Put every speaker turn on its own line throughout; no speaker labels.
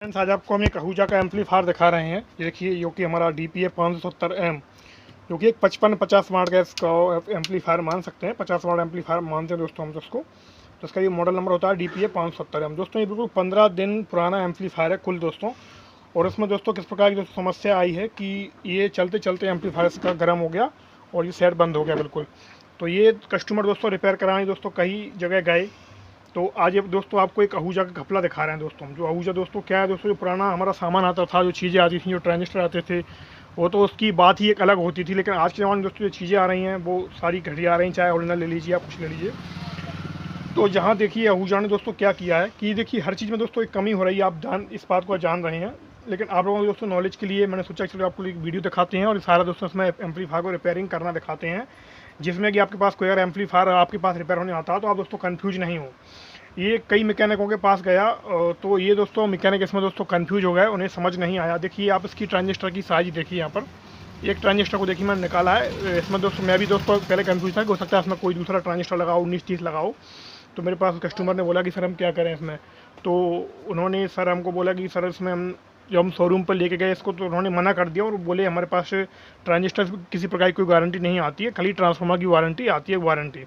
Friends, आज आपको हम एक आहूजा का एम्पलीफायर दिखा रहे हैं। ये देखिए, जो कि हमारा DPA 570M, जो कि एक 55-50 वाट का इसका एम्पलीफायर मान सकते हैं। 50 वाट एम्पलीफायर मानते हैं दोस्तों हम उसको। तो इसका ये मॉडल नंबर होता है DPA 570M। दोस्तों, ये बिल्कुल 15 दिन पुराना एम्पलीफायर है कुल दोस्तों। और इसमें दोस्तों किस प्रकार की दोस्तों समस्या आई है कि ये चलते चलते एम्पलीफायर इसका गर्म हो गया और ये सेट बंद हो गया बिल्कुल। तो ये कस्टमर दोस्तों रिपेयर कराने दोस्तों कई जगह गए। तो आज ये दोस्तों आपको एक आहूजा का घपला दिखा रहे हैं दोस्तों हम। जो आहूजा दोस्तों क्या है दोस्तों, जो पुराना हमारा सामान आता था, जो चीज़ें आती थी, जो ट्रांजिस्टर आते थे, वो तो उसकी बात ही एक अलग होती थी। लेकिन आज के ज़माने में दोस्तों जो चीज़ें आ रही हैं वो सारी घटिया आ रही हैं। चाहे ओरिजिनल ले लीजिए, आप कुछ ले लीजिए। तो जहाँ देखिए आहूजा ने दोस्तों क्या किया है कि देखिए हर चीज़ में दोस्तों एक कमी हो रही है। आप इस बात को जान रहे हैं। लेकिन आप लोगों को दोस्तों नॉलेज के लिए मैंने सोचा चलो आपको एक वीडियो दिखाते हैं और सारा दोस्तों इसमें एम्पलीफायर को रिपेयरिंग करना दिखाते हैं, जिसमें कि आपके पास कोई अगर एम्पलीफायर आपके पास रिपेयर होने आता है तो आप दोस्तों कन्फ्यूज नहीं हो। ये कई मैकेनिकों के पास गया, तो ये दोस्तों मैकेनिक इसमें दोस्तों कंफ्यूज हो गए, उन्हें समझ नहीं आया। देखिए आप इसकी ट्रांजिस्टर की साइज देखिए, यहाँ पर एक ट्रांजिस्टर को देखिए मैंने निकाला है। इसमें दोस्तों मैं भी दोस्तों पहले कंफ्यूज था कि हो सकता है इसमें कोई दूसरा ट्रांजिस्टर लगाओ, 19-30 लगाओ। तो मेरे पास कस्टमर ने बोला कि सर हम क्या करें इसमें। तो उन्होंने सर हमको बोला कि सर इसमें हम जब हम शोरूम पर लेके गए इसको तो उन्होंने मना कर दिया और बोले हमारे पास ट्रांजिस्टर किसी प्रकार की कोई गारंटी नहीं आती है, खाली ट्रांसफार्मर की वारंटी आती है, वारंटी।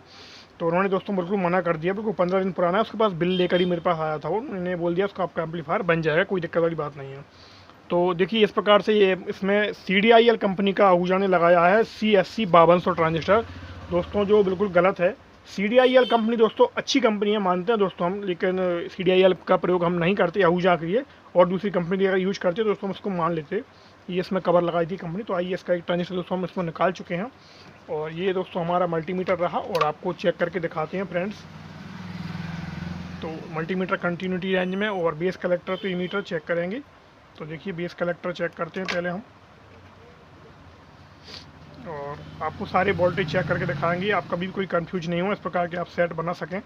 तो उन्होंने दोस्तों बिल्कुल मना कर दिया। बिल्कुल 15 दिन पुराना है। उसके पास बिल लेकर ही मेरे पास आया था वो। उन्होंने बोल दिया उसका आपका एम्पलीफायर बन जाएगा, कोई दिक्कत वाली बात नहीं है। तो देखिए इस प्रकार से ये इसमें CDIL कंपनी का आहूजा ने लगाया है CSC 5200 ट्रांजिस्टर दोस्तों, जो बिल्कुल गलत है। CDIL कंपनी दोस्तों अच्छी कंपनी है, मानते हैं दोस्तों हम, लेकिन CDIL का प्रयोग हम नहीं करते आहूजा के लिए। और दूसरी कंपनी अगर यूज करते दोस्तों हम उसको मान लेते। ये इसमें कवर लगाई थी कंपनी। तो आइए इसका एक ट्रांजिस्टर दोस्तों हम इसमें निकाल चुके हैं और ये दोस्तों हमारा मल्टीमीटर रहा और आपको चेक करके दिखाते हैं फ्रेंड्स। तो मल्टीमीटर कंटिन्यूटी रेंज में और बेस कलेक्टर तो इमीटर चेक करेंगे। तो देखिए बेस कलेक्टर चेक करते हैं पहले हम, और आपको सारे वोल्टेज चेक करके दिखाएंगे। आप कभी भी कोई कंफ्यूज नहीं हो, इस प्रकार के आप सेट बना सकें।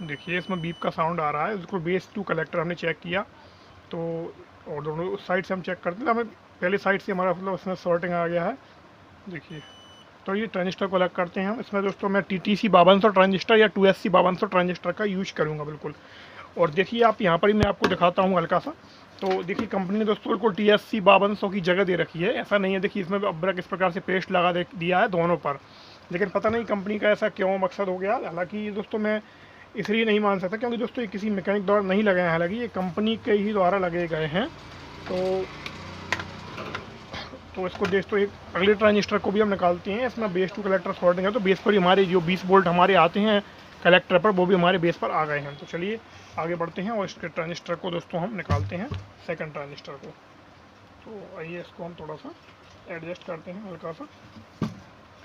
देखिए इसमें बीप का साउंड आ रहा है, बिल्कुल बेस टू कलेक्टर हमने चेक किया। तो और दोनों उस साइड से हम चेक करते हैं, हमें पहले साइड से हमारा मतलब उसमें सॉर्टिंग आ गया है। देखिए तो ये ट्रांजिस्टर को अलग करते हैं हम। इसमें दोस्तों मैं TTC 5200 ट्रांजिस्टर या 2SC 5200 ट्रांजिस्टर का यूज करूँगा बिल्कुल। और देखिए आप यहाँ पर ही मैं आपको दिखाता हूँ हल्का सा। तो देखिए कंपनी ने दोस्तों बिल्कुल TSC 5200 की जगह दे रखी है, ऐसा नहीं है। देखिए इसमें अब्रक इस प्रकार से पेस्ट लगा दिया है दोनों पर, लेकिन पता नहीं कंपनी का ऐसा क्यों मकसद हो गया। हालांकि दोस्तों मैं इसलिए नहीं मान सकता क्योंकि दोस्तों ये किसी मैकेनिक द्वारा नहीं लगे हैं, हालांकि ये कंपनी के ही द्वारा लगे गए हैं। तो इसको दोस्तों एक अगले ट्रांजिस्टर को भी हम निकालते हैं। इसमें बेस टू कलेक्टर सॉर्टिंग है, तो बेस पर ही हमारे जो 20 वोल्ट हमारे आते हैं कलेक्टर पर, वो भी हमारे बेस पर आ गए हैं। तो चलिए आगे बढ़ते हैं और इसके ट्रांजिस्टर को दोस्तों हम निकालते हैं, सेकंड ट्रांजिस्टर को। तो आइए इसको हम थोड़ा सा एडजस्ट करते हैं हल्का सा।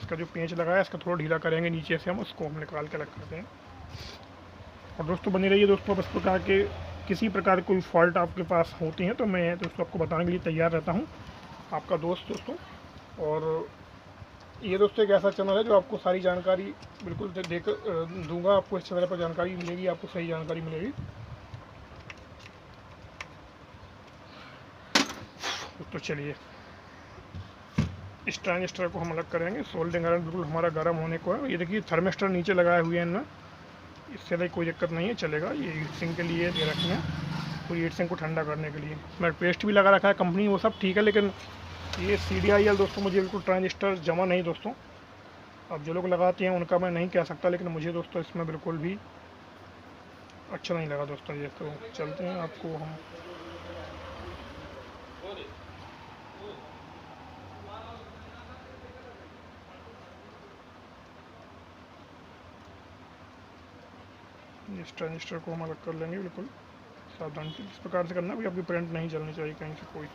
इसका जो पेंच लगा है इसका थोड़ा ढीला करेंगे नीचे से, हम उसको हम निकाल के अलग करते हैं। और दोस्तों बनी रहिए दोस्तों, इस प्रकार के किसी प्रकार कोई फॉल्ट आपके पास होती हैं तो मैं दोस्तों आपको बताने के लिए तैयार रहता हूँ, आपका दोस्त दोस्तों। और ये दोस्तों एक ऐसा चैनल है जो आपको सारी जानकारी बिल्कुल दूंगा। आपको इस चैनल पर जानकारी मिलेगी, आपको सही जानकारी मिलेगी। तो चलिए इस ट्रांजिस्टर को हम अलग करेंगे। सोल्डिंग आयरन बिल्कुल हमारा गर्म होने को है। ये देखिए थर्मिस्टर नीचे लगाए हुए हैं इनमें, इससे कोई दिक्कत नहीं है, चलेगा। ये हीट सिंक के लिए दे रखे हैं, पूरी हीट सिंक को ठंडा करने के लिए। इसमें पेस्ट भी लगा रखा है कंपनी, वो सब ठीक है। लेकिन ये CDIL दोस्तों मुझे बिल्कुल ट्रांजिस्टर जमा नहीं दोस्तों। अब जो लोग लगाते हैं उनका मैं नहीं कह सकता, लेकिन मुझे दोस्तों इसमें बिल्कुल भी अच्छा नहीं लगा दोस्तों ये। तो चलते हैं आपको हम इस ट्रांजिस्टर को हम अलग कर लेंगे बिल्कुल सावधानी से। इस प्रकार से करना भी, आपकी करंट नहीं चलनी चाहिए कहीं से कोई।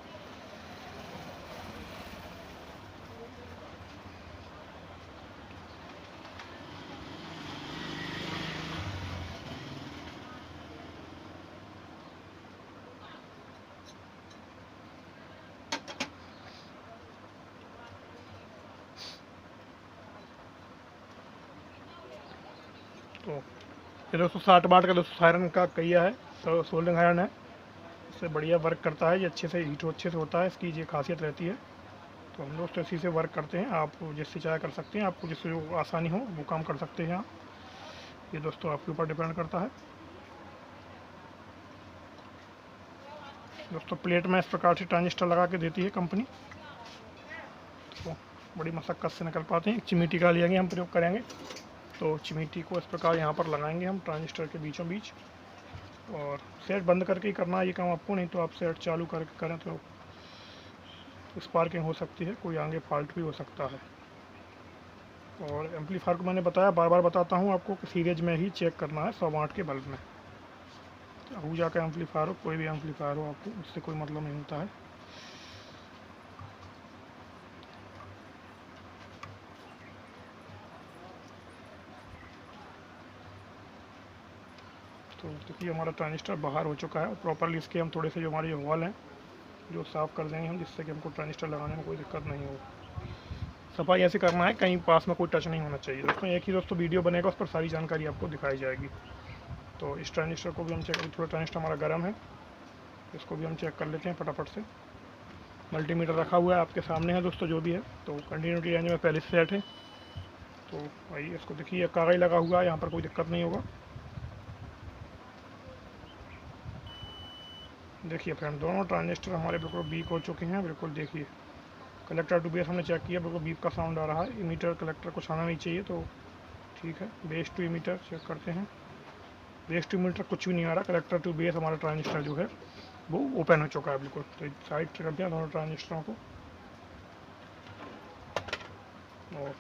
तो ये दोस्तों 60 वाट का दोस्तों आयरन का कहिया है, सोल्डिंग आयरन है। इससे बढ़िया वर्क करता है, ये अच्छे से हीट अच्छे से होता है, इसकी ये खासियत रहती है। तो हम दोस्तों इसी से वर्क करते हैं। आप जिससे चाहे कर सकते हैं, आपको जिससे आसानी हो वो काम कर सकते हैं आप। ये दोस्तों आपके ऊपर डिपेंड करता है। दोस्तों प्लेट में इस प्रकार से ट्रांजिस्टर लगा के देती है कंपनी, तो बड़ी मशक्क़त से निकल पाते हैं। एक चिमीटी का लिए हम प्रयोग करेंगे, तो चिमीटी को इस प्रकार यहाँ पर लगाएंगे हम ट्रांजिस्टर के बीचों बीच, और सेट बंद करके ही करना है ये काम आपको, नहीं तो आप सेट चालू करके करें तो स्पार्किंग हो सकती है, कोई आगे फॉल्ट भी हो सकता है। और एम्पलीफायर को मैंने बताया, बार बार बताता हूँ आपको कि सीरीज में ही चेक करना है 100 वाट के बल्ब में। आहूजा का एम्पलीफायर हो, कोई भी एम्पलीफायर हो, आपको उससे कोई मतलब नहीं होता है। तो देखिए हमारा ट्रांजिस्टर बाहर हो चुका है, और प्रॉपरली इसके हम थोड़े से जो हमारे हॉल हैं जो साफ़ कर देंगे हम, जिससे कि हमको ट्रांजिस्टर लगाने में कोई दिक्कत नहीं हो। सफाई ऐसे करना है कहीं पास में कोई टच नहीं होना चाहिए। दोस्तों एक ही दोस्तों वीडियो बनेगा, उस पर सारी जानकारी आपको दिखाई जाएगी। तो इस ट्रांजिस्टर को भी हम चेक, थोड़ा ट्रांजिस्टर हमारा गर्म है, इसको भी हम चेक कर लेते हैं फटाफट से। मल्टीमीटर रखा हुआ है आपके सामने है दोस्तों, जो भी है। तो कंटिन्यूटी रेंज में पहले से सेट है, तो वही इसको देखिए कागज लगा हुआ है, यहाँ पर कोई दिक्कत नहीं होगा। देखिए फ्रेंड, दोनों ट्रांजिस्टर हमारे बिल्कुल बीक हो चुके हैं, बिल्कुल देखिए। कलेक्टर टू बेस हमने चेक किया, बिल्कुल बीप का साउंड आ रहा है। इमीटर कलेक्टर कुछ आना नहीं चाहिए, तो ठीक है। बेस टू इमीटर चेक करते हैं, बेस टू इमीटर कुछ भी नहीं आ रहा। कलेक्टर टू बेस हमारा ट्रांजिस्टर जो है वो ओपन हो चुका है बिल्कुल। तो साइड कर दिया दोनों ट्रांजिस्टरों को, और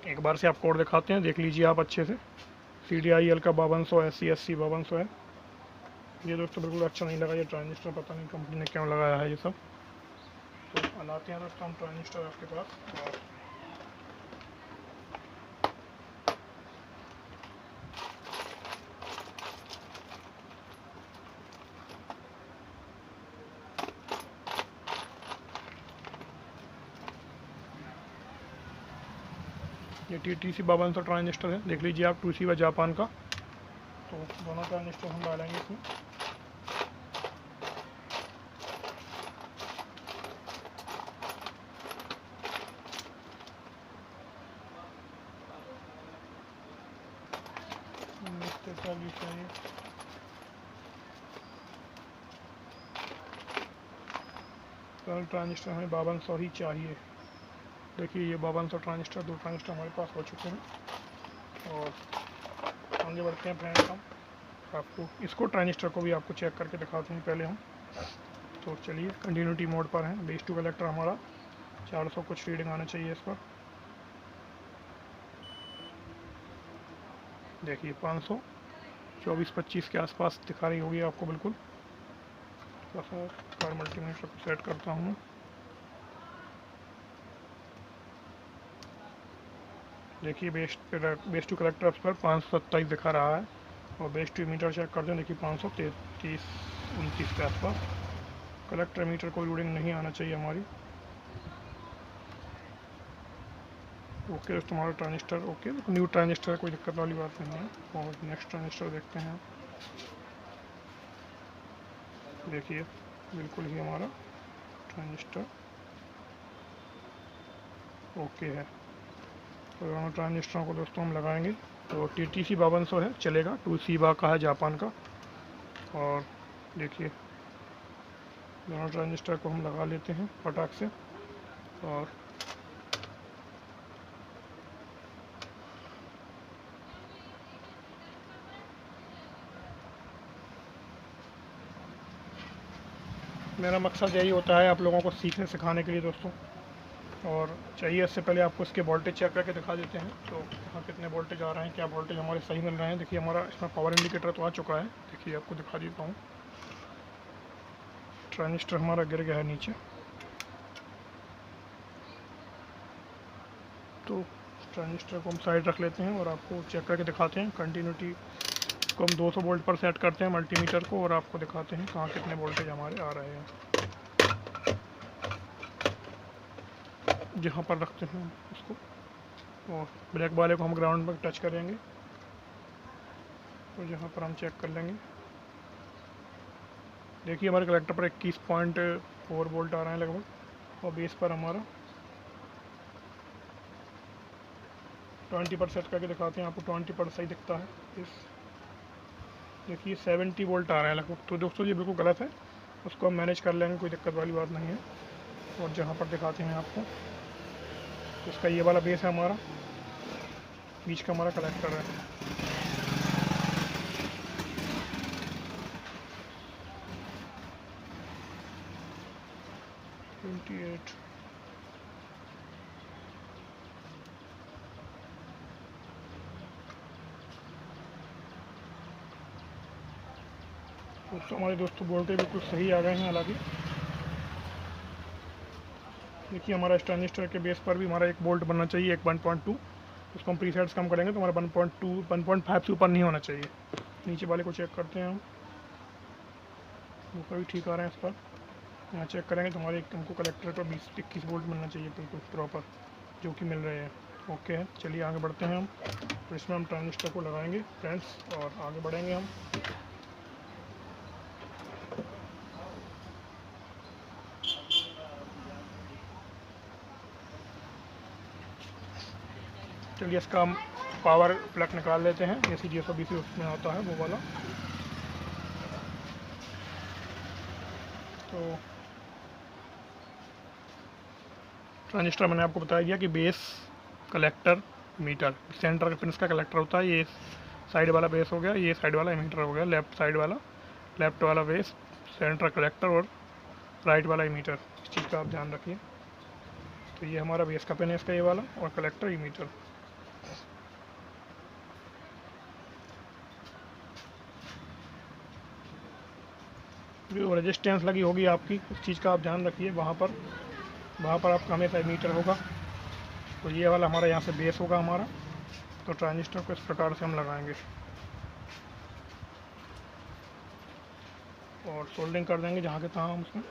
एक बार से आप कोड दिखाते हैं, देख लीजिए आप अच्छे से। CDIL का 5200 है, CSC 5200 है। ये दोस्तों बिल्कुल अच्छा नहीं लगा ये ट्रांजिस्टर, पता नहीं कंपनी ने क्यों लगाया है ये सब। तो लाते हैं दोस्तों हम ट्रांजिस्टर आपके पास, और ये TTC 5200 ट्रांजिस्टर है, देख लीजिए आप, TOShiba जापान का। तो दोनों ट्रांजिस्टर हम डालेंगे इसमें। चाहिए ट्रांजिस्टर हमें 5200 ही चाहिए। देखिए ये 5200 ट्रांजिस्टर, 2 ट्रांजिस्टर हमारे पास हो चुके हैं। और आगे बढ़ते हैं फ्रेंड्स, हम आपको इसको ट्रांजिस्टर को भी आपको चेक करके दिखाते हैं पहले हम। तो चलिए कंटिन्यूटी मोड पर है। बेस टू कलेक्टर हमारा 400 कुछ रीडिंग आना चाहिए इस पर। देखिए 524-25 के आसपास दिखा रही होगी आपको बिल्कुल। कार मल्टीमीटर को सेट करता हूँ मैं। देखिए बेस टू कलेक्टर पर 527 दिखा रहा है, और बेस टू मीटर चेक करते हैं, देखिए 533-29 के आसपास। कलेक्टर मीटर कोई रीडिंग नहीं आना चाहिए हमारी। ओके दोस्तों, हमारा ट्रांजिस्टर ओके, न्यू ट्रांजिस्टर है, कोई दिक्कत वाली बात नहीं है। और नेक्स्ट ट्रांजिस्टर देखते हैं। देखिए बिल्कुल ही हमारा ट्रांजिस्टर ओके है। तो दोनों ट्रांजिस्टरों को दोस्तों हम लगाएंगे। तो TTC 5200 है, चलेगा। TOShiba का है, जापान का। और देखिए दोनों ट्रांजिस्टर को हम लगा लेते हैं फटाक से। और मेरा मकसद यही होता है आप लोगों को सीखने सिखाने के लिए दोस्तों। और चाहिए इससे पहले आपको इसके वोल्टेज चेक करके दिखा देते हैं। तो यहाँ कितने वोल्टेज आ रहे हैं, क्या वोल्टेज हमारे सही मिल रहे हैं। देखिए हमारा इसमें पावर इंडिकेटर तो आ चुका है, देखिए आपको दिखा देता हूँ। ट्रांजिस्टर हमारा गिर गया है नीचे। तो ट्रांजिस्टर को हम साइड रख लेते हैं और आपको चेक करके दिखाते हैं। कंटिन्यूटी को हम 200 वोल्ट पर सेट करते हैं मल्टीमीटर को, और आपको दिखाते हैं कहाँ कितने वोल्टेज हमारे आ रहे हैं। जहाँ पर रखते हैं इसको, और ब्लैक वाले को हम ग्राउंड पर टच करेंगे, तो जहाँ पर हम चेक कर लेंगे। देखिए हमारे कलेक्टर पर 21.4 वोल्ट आ रहे हैं लगभग, और बेस पर हमारा 20% करके दिखाते हैं आपको। 20% सही दिखता है। इस देखिए 70 वोल्ट आ रहा है लगभग। तो दोस्तों ये बिल्कुल गलत है, उसको हम मैनेज कर लेंगे, कोई दिक्कत वाली बात नहीं है। और जहाँ पर दिखाते हैं आपको, तो इसका ये वाला बेस है हमारा, बीच का हमारा कलेक्टर है। दोस्तों हमारे दोस्तों वोल्टेज बिल्कुल सही आ गए हैं। हालांकि देखिए हमारा ट्रांजिस्टर के बेस पर भी हमारा 1 वोल्ट बनना चाहिए, एक 1.2। उसको हम प्रीसेट्स कम करेंगे तो हमारा 1.2 1.5 से ऊपर नहीं होना चाहिए। नीचे वाले को चेक करते हैं हम, ऊपर भी ठीक आ रहे हैं इस पर। यहाँ चेक करेंगे तो हमारे हमको कलेक्टर पर 20-21 वोल्ट मिलना चाहिए बिल्कुल प्रॉपर, जो कि मिल रहे हैं। ओके है, चलिए आगे बढ़ते हैं हम। तो इसमें हम ट्रांजिस्टर को लगाएंगे फ्रेंड्स और आगे बढ़ेंगे हम। चलिए इसका हम पावर प्लग निकाल लेते हैं, AC 220 उसमें आता है वो वाला। तो ट्रांजिस्टर मैंने आपको बताया गया कि बेस, कलेक्टर, मीटर, सेंटर के पिंस का कलेक्टर होता है। ये साइड वाला बेस हो गया, ये साइड वाला मीटर हो गया, लेफ्ट साइड वाला, लेफ्ट वाला बेस, सेंटर कलेक्टर और राइट वाला मीटर। इस चीज़ का आप ध्यान रखिए। तो ये हमारा बेस का पिन है इसका, ये वाला, और कलेक्टर मीटर। जो रेजिस्टेंस लगी होगी आपकी, उस चीज़ का आप ध्यान रखिए। वहाँ पर आपका हमेशा मीटर होगा। तो ये वाला हमारा यहाँ से बेस होगा हमारा। तो ट्रांजिस्टर को इस प्रकार से हम लगाएंगे और सोल्डिंग कर देंगे जहाँ के तहाँ हम उसमें।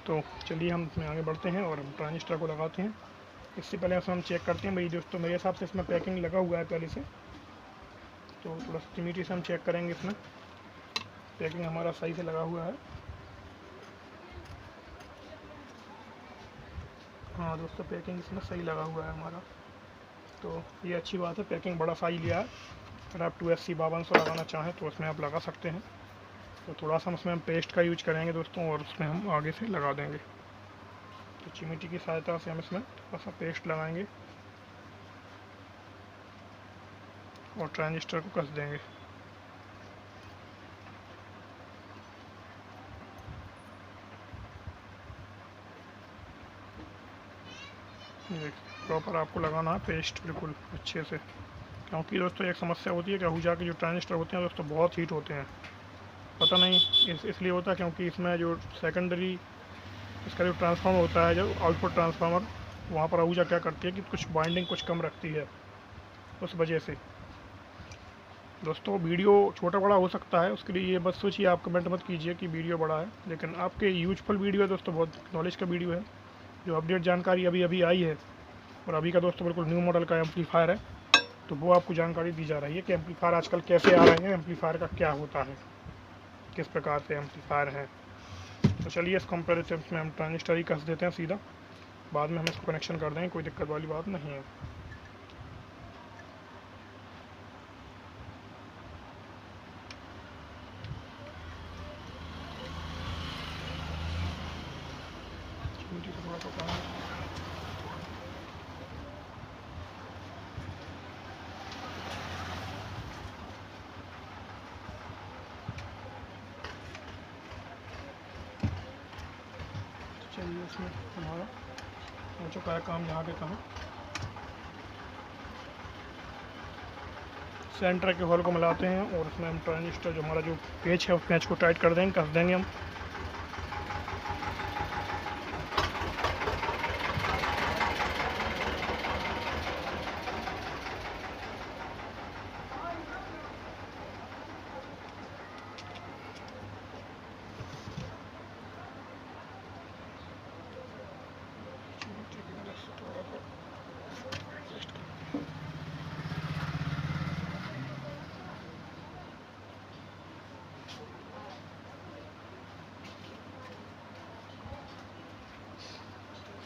तो चलिए हम इसमें आगे बढ़ते हैं और हम ट्रांजिस्टर को लगाते हैं। इससे पहले हम चेक करते हैं भाई दोस्तों, मेरे हिसाब से इसमें पैकिंग लगा हुआ है पहले से। तो थोड़ा सिमिट्री से हम चेक करेंगे, इसमें पैकिंग हमारा सही से लगा हुआ है। हाँ दोस्तों, पैकिंग इसमें सही लगा हुआ है हमारा। तो ये अच्छी बात है, पैकिंग बड़ा साइज लिया है। अगर आप 2SC 5200 लगाना चाहें तो उसमें आप लगा सकते हैं। तो थोड़ा सा उसमें हम पेस्ट का यूज करेंगे दोस्तों, और उसमें हम आगे से लगा देंगे। तो चिमटी की सहायता से हम इसमें थोड़ा सा पेस्ट लगाएंगे और ट्रांजिस्टर को कस देंगे। प्रॉपर आपको लगाना है पेस्ट बिल्कुल अच्छे से, क्योंकि दोस्तों एक समस्या होती है कि अहूजा के जो ट्रांजिस्टर होते हैं दोस्तों बहुत हीट होते हैं। पता नहीं इसलिए होता है क्योंकि इसमें जो सेकेंडरी इसका जो ट्रांसफार्मर होता है, जो आउटपुट ट्रांसफार्मर, वहाँ पर अहूजा क्या करती है कि कुछ बाइंडिंग कुछ कम रखती है, उस वजह से। दोस्तों वीडियो छोटा बड़ा हो सकता है, उसके लिए ये बस सोचिए, आप कमेंट मत कीजिए कि वीडियो बड़ा है, लेकिन आपके यूजफुल वीडियो है दोस्तों, बहुत नॉलेज का वीडियो है। जो अपडेट जानकारी अभी अभी आई है, और अभी का दोस्तों बिल्कुल न्यू मॉडल का एम्पलीफायर है, तो वो आपको जानकारी दी जा रही है कि एम्पलीफायर आजकल कैसे आ रहे हैं, एम्पलीफायर का क्या होता है, किस प्रकार से एम्पलीफायर है। तो चलिए इस कंपेरेटिव में हम ट्रांजिस्टर ही कस देते हैं सीधा, बाद में हम इसको कनेक्शन कर देंगे, कोई दिक्कत वाली बात नहीं है। चलिए इसमें हमारा हो चुका है काम यहाँ के कहाँ। सेंटर के होल को मिलाते हैं और उसमें हम ट्रांजिस्टर जो हमारा जो पेच है उस पेच को टाइट कर देंगे, कस देंगे हम।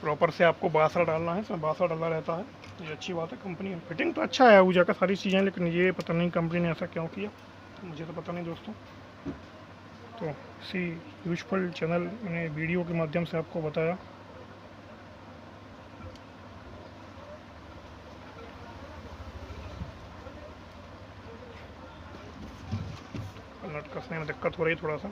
प्रॉपर से आपको बासरा डालना है, इसमें बासरा डाला रहता है। ये अच्छी बात है, कंपनी फिटिंग तो अच्छा है ऊर्जा का सारी चीज़ें, लेकिन ये पता नहीं कंपनी ने ऐसा क्यों किया, मुझे तो पता नहीं दोस्तों। तो इसी यूजफुल चैनल ने वीडियो के माध्यम से आपको बताया। नट कसने में दिक्कत हो रही थोड़ा सा।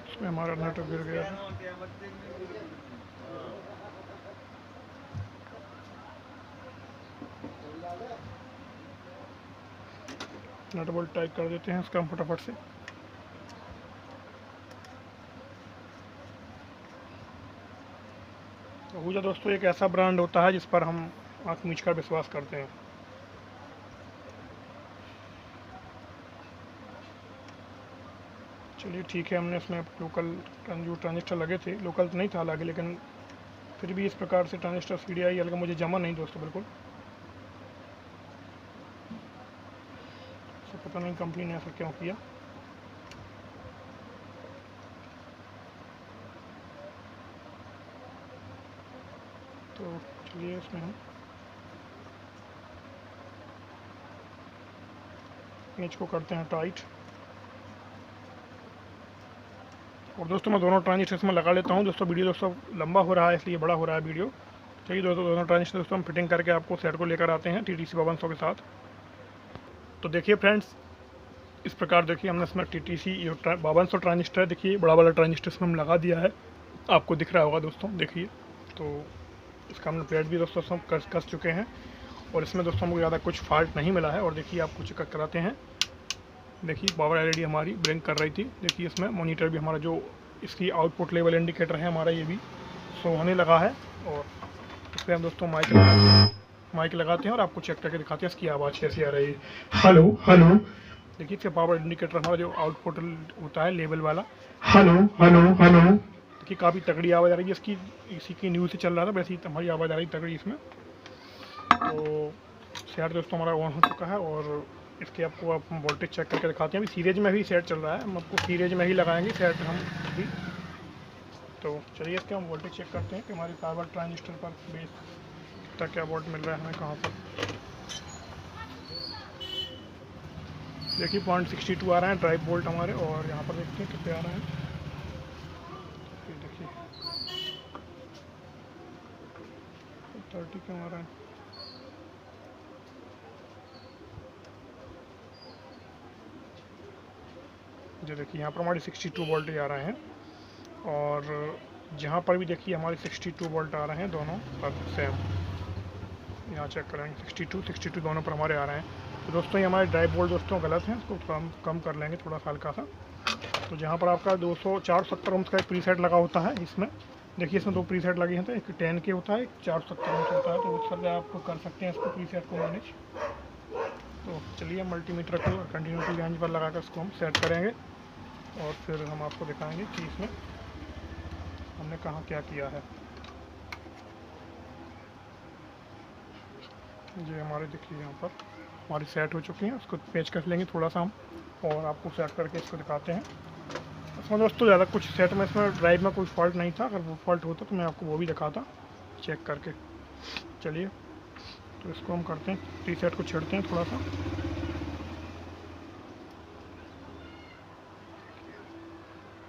इसमें हमारा नट गिर गया है। नट बोल्ट टाइट कर देते हैं इसका हम फटाफट से। आहूजा दोस्तों एक ऐसा ब्रांड होता है जिस पर हम आँख मीच कर विश्वास करते हैं। चलिए ठीक है, हमने इसमें लोकल जो ट्रांजिस्टर लगे थे, लोकल तो नहीं था हालांकि, लेकिन फिर भी इस प्रकार से ट्रांजिस्टर CDI अलग मुझे जमा नहीं दोस्तों बिल्कुल। तो पता नहीं कंपनी ने ऐसा क्यों किया। तो चलिए इसमें हम पेंच को करते हैं टाइट। और दोस्तों मैं दोनों ट्रांजिस्टर इसमें लगा लेता हूँ दोस्तों। वीडियो दोस्तों लंबा हो रहा है इसलिए बड़ा हो रहा है वीडियो। चलिए दोस्तों दोनों ट्रांजिस्टर दोस्तों हम फिटिंग करके आपको सेट को लेकर आते हैं TTC 5200 के साथ। तो देखिए फ्रेंड्स, इस प्रकार देखिए हमने इसमें TTC 5200 ट्रांजिस्टर देखिए बड़ा वाला ट्रांजिस्टर इसमें हम लगा दिया है, आपको दिख रहा होगा दोस्तों देखिए। तो इसका हमने प्लेट भी दोस्तों हम कस चुके हैं और इसमें दोस्तों हमको ज़्यादा कुछ फॉल्ट नहीं मिला है। और देखिए आपको चेक कराते हैं, देखिए पावर LED हमारी ब्लिंक कर रही थी। देखिए इसमें मॉनिटर भी हमारा जो इसकी आउटपुट लेवल इंडिकेटर है हमारा ये भी शो होने लगा है। और इस पर हम दोस्तों माइक लगाते हैं और आपको चेक करके दिखाते हैं इसकी आवाज़ कैसी आ रही है। हेलो हेलो, देखिए इसका पावर इंडिकेटर हमारा जो आउटपुट होता है लेवल वाला, हेलो हेलो हेलो, देखिए काफ़ी तगड़ी आवाज़ आ रही है इसकी। इसी की न्यूज़ से चल रहा था, वैसे ही हमारी आवाज़ आ रही तगड़ी इसमें। तो सेट दोस्तों हमारा ऑन हो चुका है और इसके आपको आप वोल्टेज चेक करके दिखाते हैं। अभी सीरीज में भी सेट चल रहा है, हम आपको सीरीज में ही लगाएंगे सेट हम भी। तो चलिए इसके हम वोल्टेज चेक करते हैं कि हमारे पावर ट्रांजिस्टर पर बेस कितना क्या वोल्ट मिल रहा है हमें कहाँ पर। देखिए 0.62 आ रहा है ड्राइव वोल्ट हमारे, और यहाँ पर देखते हैं कितने आ रहे हैं। देखिए 30 क्यों आ रहा है। जो देखिए यहाँ पर हमारे 62 वोल्ट आ रहे हैं, और जहाँ पर भी देखिए हमारे 62 वोल्ट आ रहे हैं दोनों पर सेम। यहाँ चेक करेंगे 62 दोनों पर हमारे आ रहे हैं। तो दोस्तों ये हमारे ड्राइव वोल्ट दोस्तों गलत हैं, इसको कम कर लेंगे थोड़ा सा हल्का सा। तो जहाँ पर आपका 470 ओम्स का एक प्रीसेट लगा होता है इसमें, देखिए इसमें 2 प्रीसेट लगे हैं, तो एक 10 के होता है, एक 470 ओम्स होता है। तो उस पर आप कर सकते हैं इसको प्रीसेट को मैनेज। तो चलिए मल्टीमीटर को कंटिन्यूटी रेंज पर लगा कर इसको हम सेट करेंगे और फिर हम आपको दिखाएंगे कि इसमें हमने कहाँ क्या किया है। ये हमारे देखिए यहाँ पर हमारी सेट हो चुकी हैं, उसको पेच कर लेंगे थोड़ा सा हम और आपको सेट करके इसको दिखाते हैं। इसमें दोस्तों ज़्यादा कुछ सेट में इसमें ड्राइव में कोई फॉल्ट नहीं था, अगर वो फॉल्ट होता तो मैं आपको वो भी दिखाता चेक करके। चलिए तो इसको हम करते हैं, प्रीसेट को छेड़ते हैं थोड़ा सा।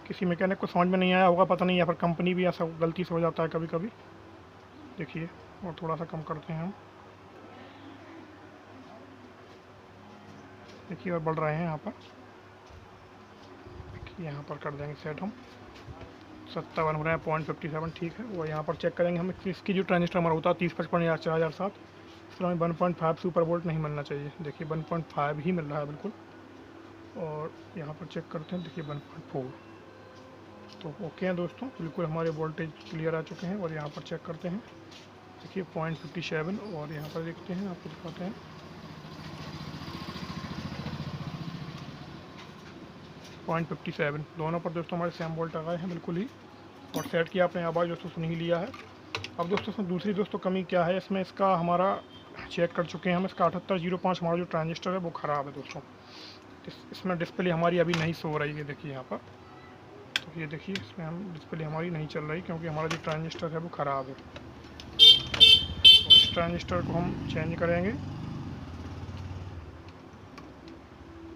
किसी मैकेनिक को समझ में नहीं आया होगा, पता नहीं, या फिर कंपनी भी ऐसा गलती से हो जाता है कभी कभी। देखिए और थोड़ा सा कम करते हैं हम, देखिए और बढ़ रहे हैं यहाँ पर। यहाँ पर कर देंगे सेट हम 57 हो रहे हैं 0.57 ठीक है। वो यहाँ पर चेक करेंगे हमें इसकी जो ट्रांजिस्टर हमारा होता है 3055 या 4007, इसमें हमें 1.5 सुपर वोल्ट नहीं मिलना चाहिए। देखिए 1.5 ही मिल रहा है बिल्कुल। और यहाँ पर चेक करते हैं, देखिए 1.4। तो ओके हैं दोस्तों, बिल्कुल हमारे वोल्टेज क्लियर आ चुके हैं। और यहाँ पर चेक करते हैं, देखिए 0.57, और यहाँ पर देखते हैं आपको दिखाते हैं 0.57। दोनों पर दोस्तों हमारे सेम वोल्ट आ गए हैं बिल्कुल ही। और सेट की आपने आवाज़ दोस्तों सुन ही लिया है। अब दोस्तों इसमें दूसरी दोस्तों कमी क्या है, इसमें इसका हमारा चेक कर चुके हैं हम, इसका 7805 हमारा जो ट्रांजिस्टर है वो ख़राब है दोस्तों। इसमें डिस्प्ले हमारी अभी नहीं शो हो रही है, देखिए यहाँ पर, तो ये देखिए इसमें हम डिस्प्ले हमारी नहीं चल रही क्योंकि हमारा जो ट्रांजिस्टर है वो ख़राब है। तो इस ट्रांजिस्टर को हम चेंज करेंगे।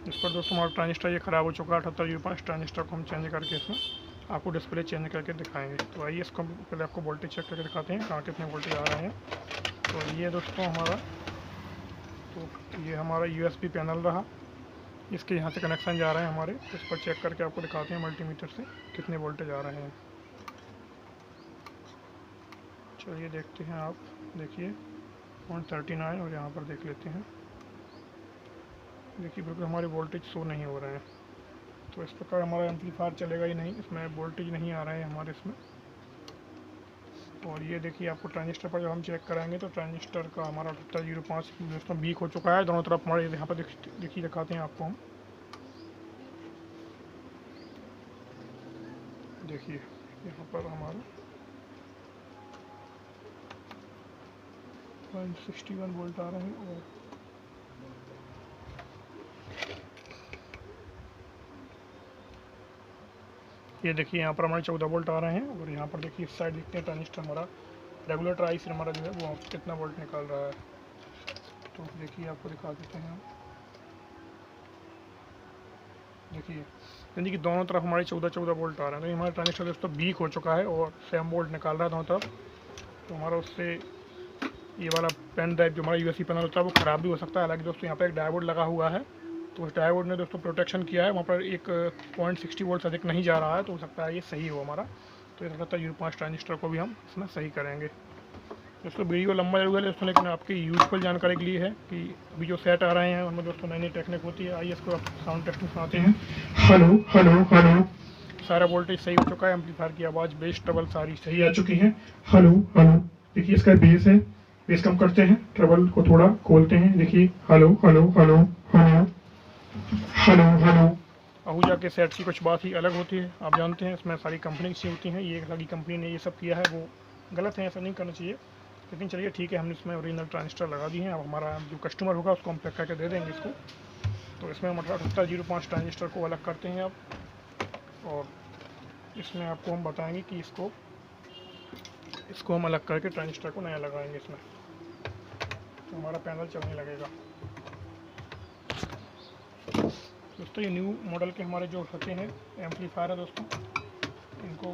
इस पर दोस्तों हमारा ट्रांजिस्टर ये ख़राब हो चुका है 7805। ट्रांजिस्टर को हम चेंज करके इसमें आपको डिस्प्ले चेंज करके दिखाएंगे। तो आइए इसको पहले आपको वोल्टेज चेक करके दिखाते हैं कहाँ कितने वोल्टेज आ रहे हैं। तो ये दोस्तों हमारा, तो ये हमारा USB पैनल रहा, इसके यहाँ से कनेक्शन जा रहे हैं हमारे। इस पर चेक करके आपको दिखाते हैं मल्टीमीटर से कितने वोल्टेज आ रहे हैं। चलिए देखते हैं, आप देखिए 0.39 और यहाँ पर देख लेते हैं। देखिए बिल्कुल हमारे वोल्टेज शो नहीं हो रहे हैं। तो इस प्रकार हमारा एम्पलीफायर चलेगा ही नहीं, इसमें वोल्टेज नहीं आ रहे हैं हमारे इसमें। और ये देखिए आपको ट्रांजिस्टर पर जब हम चेक कराएंगे तो ट्रांजिस्टर का हमारा 7805 दोस्तों वीक हो चुका है दोनों तरफ हमारे। यहाँ पर देखिए दिखाते हैं आपको हम, देखिए यहाँ पर हमारा 0.61 वोल्ट आ रहे हैं और ये देखिए यहाँ पर हमारे 14 वोल्ट आ रहे हैं। और यहाँ पर देखिए इस साइड देखते हैं ट्रांजिस्टर हमारा रेगुलेटर आई से हमारा जो है वो कितना वोल्ट निकाल रहा है। तो देखिए आपको दिखा देते हैं हम, देखिए यानी कि दोनों तरफ हमारे 14 वोल्ट आ रहे हैं। तो हमारा ट्रांजिस्टर दोस्तों वीक हो चुका है और सेम वोल्ट निकाल रहा है दोनों तरफ। तो हमारा उससे ये वाला पेन ड्राइव जो हमारा USB पैनल होता है वो ख़राब भी हो सकता है। हालांकि दोस्तों यहाँ पर एक डायोड लगा हुआ है, तो उस डायोड ने दोस्तों प्रोटेक्शन किया है, वहाँ पर एक 0.60 वोल्ट से अधिक नहीं जा रहा है, तो हो सकता है ये सही हो हमारा। तो ये 7805 ट्रांजिस्टर को भी हम इसमें सही करेंगे। दोस्तों वीडियो लंबा जरूर है दोस्तों, लेकिन आपकी यूजफुल जानकारी के लिए है कि अभी जो सेट आ रहे हैं उनमें दोस्तों नई नई टेक्निक होती है। आइए इसको साउंड टेस्टिंग सुनाते हैं। हेलो हेलो हेलो, सारा वोल्टेज सही हो चुका है, एम्पलीफायर की आवाज़ बेस ट्रबल सारी सही आ चुकी है। हेलो हेलो, देखिए इसका बेस है, बेस कम करते हैं, ट्रबल को थोड़ा खोलते हैं, देखिए hello hello hello hello hello hello. Ahuja के सेट की कुछ बात ही अलग होती है, आप जानते हैं इसमें सारी कंपनी की होती हैं। ये सारी कंपनी ने ये सब किया है वो गलत है, ऐसा नहीं करना चाहिए। लेकिन चलिए ठीक है, हमने इसमें ओरिजिनल ट्रांजिस्टर लगा दिए हैं। अब हमारा जो कस्टमर होगा उसको हम पैक करके दे देंगे इसको। तो इसमें हम 7805 ट्रांजिस्टर को अलग करते हैं अब, और इसमें आपको हम बताएंगे कि इसको हम अलग करके ट्रांजिस्टर को नया लगाएंगे इसमें, तो हमारा पैनल चलने लगेगा। दोस्तों ये न्यू मॉडल के हमारे जो होते हैं एम्पलीफायर है दोस्तों, इनको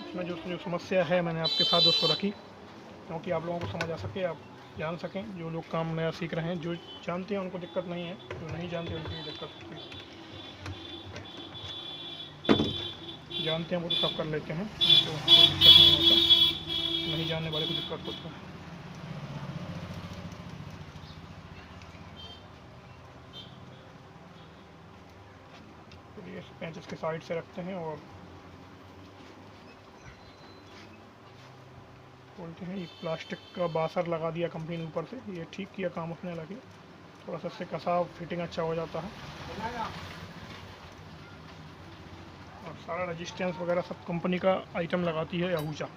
इसमें जो समस्या है मैंने आपके साथ दोस्तों रखी, क्योंकि आप लोगों को समझ आ सके, आप जान सकें। जो लोग काम नया सीख रहे हैं, जो जानते हैं उनको दिक्कत नहीं है, जो नहीं जानते उनकी भी दिक्कत होती है। जानते हैं वो तो सब कर लेते हैं, उनको कोई दिक्कत नहीं होता, नहीं जानने वाले को दिक्कत होता है। तो ये पेंचेस के साइड से रखते हैं और बोलते हैं। ये प्लास्टिक का बासर लगा दिया कंपनी ने ऊपर से, ये ठीक किया काम उसने लगे, थोड़ा सा इससे कसा फिटिंग अच्छा हो जाता है। और सारा रेजिस्टेंस वगैरह सब कंपनी का आइटम लगाती है आहूजा,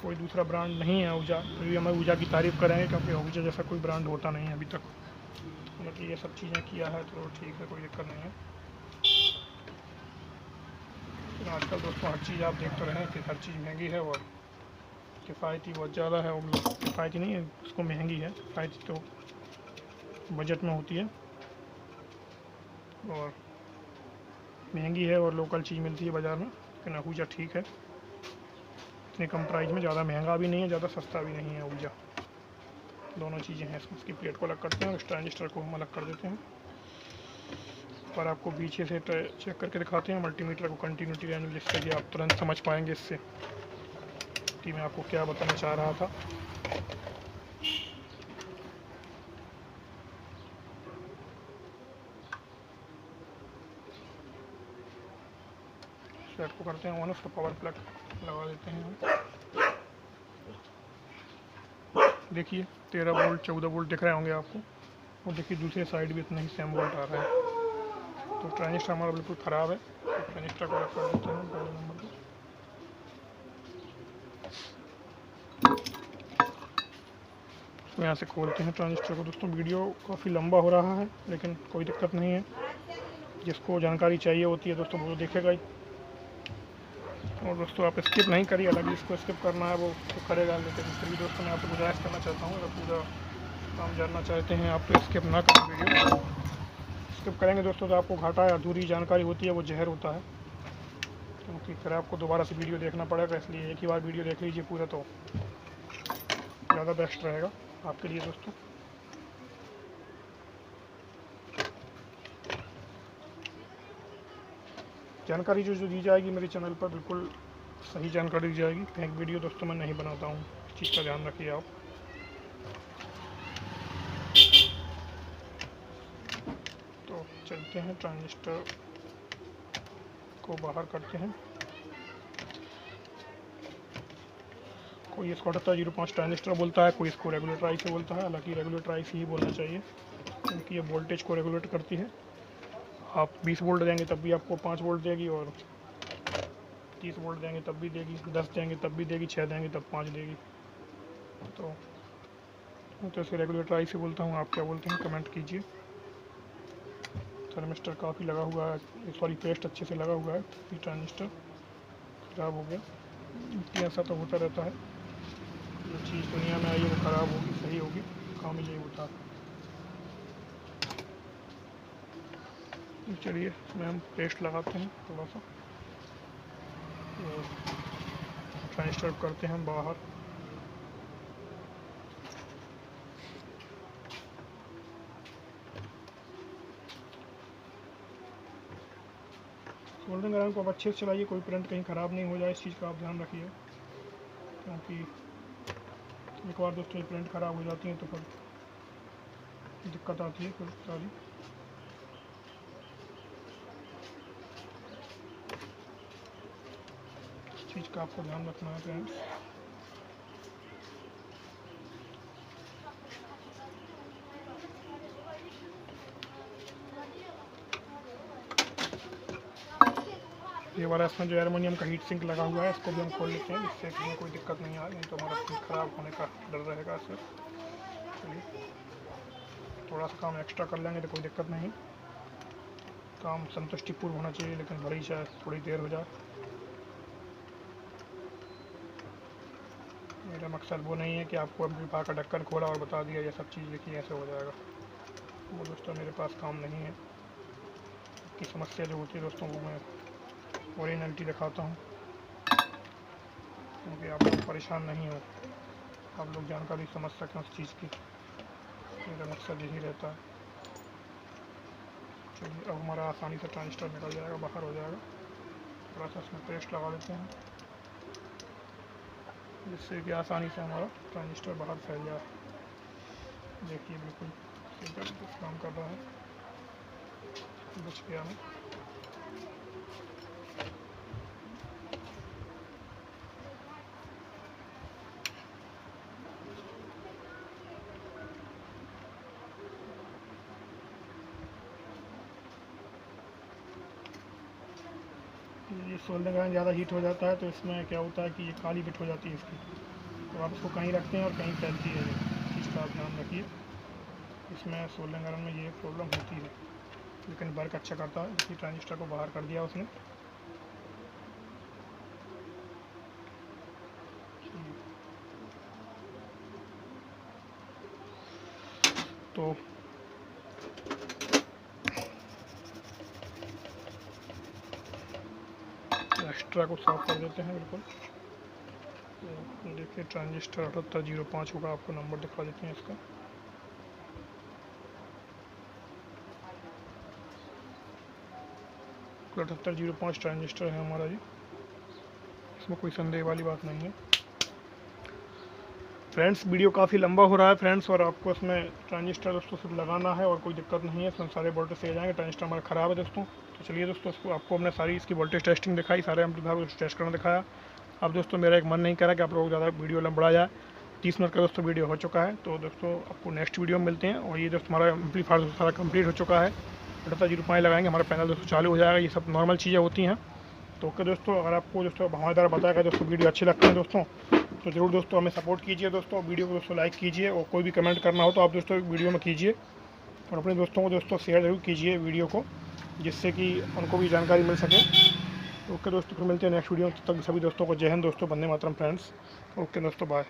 कोई दूसरा ब्रांड नहीं है आहूजा। फिर भी हम आहूजा की तारीफ़ करेंगे क्योंकि आहूजा जैसा कोई ब्रांड होता नहीं है अभी तक। मतलब ये सब चीज़ें किया है तो ठीक है, कोई दिक्कत नहीं है। लेकिन आजकल दोस्तों हर चीज़ आप देख तो रहे हैं कि हर चीज़ महंगी है और किफ़ायती बहुत ज़्यादा है। और किफ़ायती नहीं है, उसको महंगी है, किफ़ायती तो बजट में होती है और महंगी है, और लोकल चीज़ मिलती है बाज़ार में। लेकिन आहूजा ठीक है, इतने कम प्राइस में, ज़्यादा महंगा भी नहीं है, ज़्यादा सस्ता भी नहीं है आहूजा। दोनों चीज़ें हैं इसमें। इसकी प्लेट को अलग करते हैं और इस ट्रांजिस्टर को हम अलग कर देते हैं। पर आपको पीछे से चेक करके दिखाते हैं मल्टीमीटर को कंटिन्यूटी रहने, जिससे कि आप तुरंत समझ पाएंगे इससे कि मैं आपको क्या बताना चाह रहा था। सेट को करते हैं ऑन, उसका पावर प्लग लगा देते हैं हम। देखिए 13 वोल्ट 14 वोल्ट दिख रहे होंगे आपको, और देखिए दूसरे साइड भी इतना ही सेम वोल्ट आ रहा है। तो ट्रांजिस्टर हमारा बिल्कुल ख़राब है, तो ट्रांजिस्टर को रख कर देते हैं पहले नंबर पर। तो यहाँ से खोलते हैं ट्रांजिस्टर को। दोस्तों वीडियो काफ़ी लंबा हो रहा है, लेकिन कोई दिक्कत नहीं है, जिसको जानकारी चाहिए होती है दोस्तों वो देखेगा ही। और दोस्तों आप स्किप नहीं करिए, अलग जिसको स्किप करना है वो तो करेगा, लेकिन फिर भी दोस्तों मैं आपको गुजारिश करना चाहता हूँ, अगर पूरा काम जानना चाहते हैं आप तो स्किप ना करें वीडियो। स्किप करेंगे दोस्तों तो आपको घाटा है, अधूरी जानकारी होती है वो जहर होता है, क्योंकि फिर आपको दोबारा से वीडियो देखना पड़ेगा। इसलिए एक ही बार वीडियो देख लीजिए पूरा, तो ज़्यादा बेस्ट रहेगा आपके लिए दोस्तों। जानकारी जो दी जाएगी मेरे चैनल पर बिल्कुल सही जानकारी दी जाएगी, फेक वीडियो दोस्तों मैं नहीं बनाता हूँ, इस चीज़ का ध्यान रखिए आप। तो चलते हैं, ट्रांजिस्टर को बाहर करते हैं। कोई इसको 7805 ट्रांजिस्टर बोलता है, कोई इसको रेगुलेटर आई से बोलता है। हालांकि रेगुलेटर आई से ही बोलना चाहिए, क्योंकि ये वोल्टेज को रेगुलेट करती है। आप 20 वोल्ट देंगे तब भी आपको 5 वोल्ट देगी, और 30 वोल्ट देंगे तब भी देगी, 10 देंगे तब भी देगी, 6 देंगे तब 5 देगी। तो इसे रेगुलेटर आई से बोलता हूँ, आप क्या बोलते हैं कमेंट कीजिए। थर्मिस्टर काफ़ी लगा हुआ है, सॉरी पेस्ट अच्छे से लगा हुआ है, ये ट्रांजिस्टर ख़राब हो गया। ऐसा तो होता रहता है, जो चीज़ दुनिया में आई है वो ख़राब होगी, सही होगी, काम यही होता है। चलिए इसमें हम पेस्ट लगाते हैं थोड़ा सा, ट्रांजिस्टर करते हैं बाहर। सोल्डरिंग आयरन को आप अच्छे से चलाइए, कोई करंट कहीं ख़राब नहीं हो जाए, इस चीज़ का आप ध्यान रखिए, क्योंकि एक बार दोस्तों करंट ख़राब हो जाती है तो फिर दिक्कत आती है फिर सारी। इस चीज़ का आपको ध्यान रखना है फ्रेंड्स। ये वाला इसमें जो एल्युमिनियम का हीट सिंक लगा हुआ है, इसको भी हम खोल लेते हैं, जिससे कि कोई दिक्कत नहीं आए, नहीं तो हमारा फ्रिज ख़राब होने का डर रहेगा इससे। चलिए थोड़ा सा काम एक्स्ट्रा कर लेंगे तो कोई दिक्कत नहीं, काम संतुष्टिपूर्ण होना चाहिए, लेकिन बड़ी चाहे थोड़ी देर हो जाए। मेरा मकसद वो नहीं है कि आपको एम्पलीफायर का ढक्कन खोला और बता दिया ये सब चीज़ देखिए ऐसे हो जाएगा, वो दोस्तों मेरे पास काम नहीं है। की समस्या जो होती है दोस्तों वो मैं ओरिजिनलिटी दिखाता हूँ, क्योंकि आप लोग परेशान नहीं हो, आप लोग जानकारी समझ सकें उस चीज़ की, मेरा मकसद यही रहता है। चलिए अब हमारा आसानी से ट्रांजिस्टर निकल जाएगा, बाहर हो जाएगा। थोड़ा सा इसमें पेस्ट लगा देते हैं, जिससे कि आसानी से हमारा ट्रांजिस्टर बाहर फैल जाए। देखिए बिल्कुल सीधा काम कर रहा है, बच गया मैं। ये सोल्डरिंग आयरन ज़्यादा हीट हो जाता है तो इसमें क्या होता है कि ये काली बिट हो जाती है इसकी, तो आप इसको कहीं रखते हैं और कहीं फैलती है, इस चीज़ का आप ध्यान रखिए। इसमें सोल्डरिंग आयरन में ये प्रॉब्लम होती है, लेकिन वर्क अच्छा करता है। इसी ट्रांजिस्टर को बाहर कर दिया उसने। तो एक्स्ट्रा को साफ कर देते हैं बिल्कुल। तो देखिए ट्रांजिस्टर 7805 होगा, आपको नंबर दिखा देते हैं इसका। तो 7805 ट्रांजिस्टर है हमारा जी, इसमें कोई संदेह वाली बात नहीं है फ्रेंड्स। वीडियो काफ़ी लंबा हो रहा है फ्रेंड्स, और आपको इसमें ट्रांजिस्टर दोस्तों सिर्फ लगाना है और कोई दिक्कत नहीं है, इसमें सारे वोल्टेज से आ जाएंगे। ट्रांजिस्टर हमारा ख़राब है दोस्तों। तो चलिए दोस्तों आपको हमने सारी इसकी वोल्टेज टेस्टिंग दिखाई, सारे एम्पलीफायर को टेस्ट करना दिखाया। अब दोस्तों मेरा एक मन नहीं करा कि आप लोग ज़्यादा वीडियो लंबा जाए, 30 मिनट का दोस्तों वीडियो हो चुका है। तो दोस्तों आपको नेक्स्ट वीडियो में मिलते हैं। और ये दोस्तों हमारा एम्पलीफायर सारा कंप्लीट हो चुका है, थोड़ा सा 0.5 लगाएंगे, हमारा पैनल दोस्तों चालू हो जाएगा। ये सब नॉर्मल चीज़ें होती हैं। तो ओके दोस्तों, अगर आपको दोस्तों हवादार बताएगा दोस्तों वीडियो अच्छी लगती है दोस्तों, तो ज़रूर दोस्तों हमें सपोर्ट कीजिए दोस्तों, वीडियो को दोस्तों लाइक कीजिए, और कोई भी कमेंट करना हो तो आप दोस्तों वीडियो में कीजिए, और अपने दोस्तों को दोस्तों शेयर ज़रूर कीजिए वीडियो को, जिससे कि उनको भी जानकारी मिल सके। ओके दोस्तों, फिर मिलते हैं नेक्स्ट वीडियो में। तब तक सभी दोस्तों को जय हिंद दोस्तों, वंदे मातरम फ्रेंड्स। ओके दोस्तों, बाय।